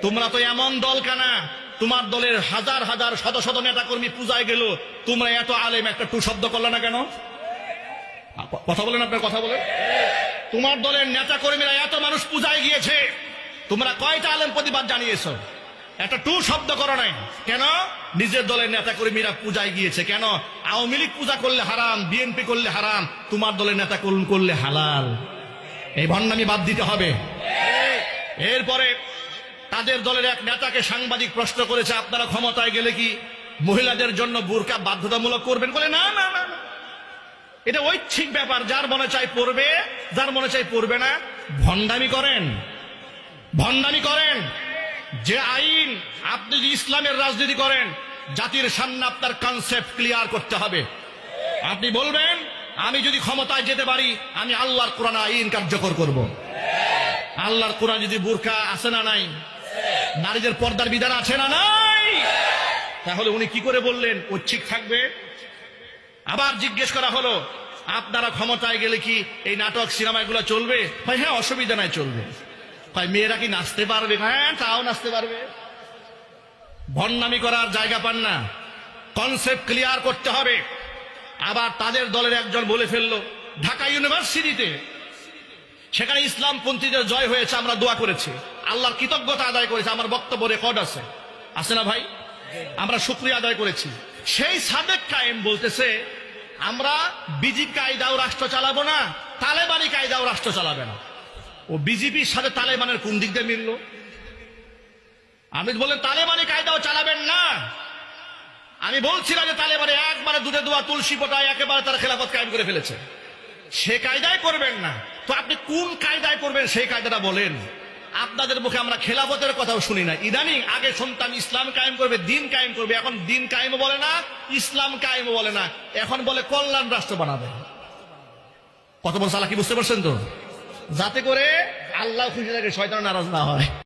তোমরা তো এমন দল কানা, তোমার দলের হাজার হাজার শত শত নেতা কর্মী পূজায় গেল, তোমরা এত আলেম একটা টু শব্দ করলে না কেন? কথা বলেন, আপনার কথা বলেন। তোমার দলের নেতা কর্মীরা এত মানুষ পূজায় গিয়েছে, তোমরা কয়টা আলেম প্রতিবাদ জানিয়েছ? একটা টু শব্দ করো নাই কেন? নিজের দলের নেতা কর্মীরা পূজায় গিয়েছে কেন? আওয়ামী লীগ পূজা করলে হারাম, বিএনপি করলে হারাম, তোমার দলের নেতা কর্মী করলে হালাল। এই ভণ্ডামি বাদ দিতে হবে। এরপরে তাদের দলের এক নেতাকে সাংবাদিক প্রশ্ন করেছে, আপনারা ক্ষমতায় গেলে কি মহিলাদের জন্য বোরকা বাধ্যতামূলক করবেন? বলে না না না, এটা ঐচ্ছিক ব্যাপার, যার মনে চাই পড়বে, যার মনে চাই পড়বে না। ভণ্ডামি করেন, ভণ্ডামি করেন। যে আইন, আপনি যদি ইসলামের রাজনীতি করেন, জাতির সামনে আপনার কনসেপ্ট ক্লিয়ার করতে হবে। আপনি বলবেন আমি যদি ক্ষমতায় যেতে পারি আমি আল্লাহর কোরআন আইন কার্যকর করব। আল্লাহর কোরআন যদি বোরকা আছে না নাই, নারীদের পর্দার বিধান আছে না নাই, তাহলে উনি কি করে বললেন ঐচ্ছিক থাকবে? আবার জিজ্ঞেস করা হলো, আপনারা ক্ষমতায় গেলে কি এই নাটক সিনেমাগুলো চলবে? হ্যাঁ, অসুবিধা নাই, চলবে। মেয়েরা কি নাচতে পারবে? হ্যাঁ, তাও নাচতে পারবে। ভণ্ডামি করার জায়গা পান না, কনসেপ্ট ক্লিয়ার করতে হবে। আবার তাদের দলের একজন বলে ফেললো, ঢাকা ইউনিভার্সিটিতে সেখানে ইসলামপন্থীদের জয় হয়েছে, আমরা দোয়া করেছি, আল্লাহর কৃতজ্ঞতা আদায় করেছি, আমার বক্তব্য রেকর্ড আছে, আছে না ভাই? আমরা শুকরিয়া আদায় করেছি। সেই সাদেক কায়েম বলতেছে আমরা বিজেপি কায়দাও রাষ্ট্র চালাবো না, তালেবানি কায়দাও রাষ্ট্র চালাবে না। ও বিজেপির সাথে তালেবানের কোন দিক দিয়ে মিলল? আমি বলেন তালেবানি কায়দাও চালাবেন না। আমি বলছিলাম যে তালেবানে একবারে দুধে দোয়া তুলসী পোটায় একেবারে তারা খেলাফত কায়েম করে ফেলেছে, সে কায়দায় করবেন না। তো আপনি কোন কায়দায় করবেন সেই কায়দাটা বলেন। আপনাদের মুখে আমরা খেলাফতের কথাও শুনি না। ইদানিং আগে শুনতাম ইসলাম কায়েম করবে, দিন কায়েম করবে, এখন দিন কায়েমও বলে না, ইসলাম কায়েমও বলে না, এখন বলে কল্যাণ রাষ্ট্র বানাবে। কত বড় চালাকি বুঝতে পারছেন তো? যাতে করে আল্লাহ খুশি থাকে, শয়তান নারাজ না হয়।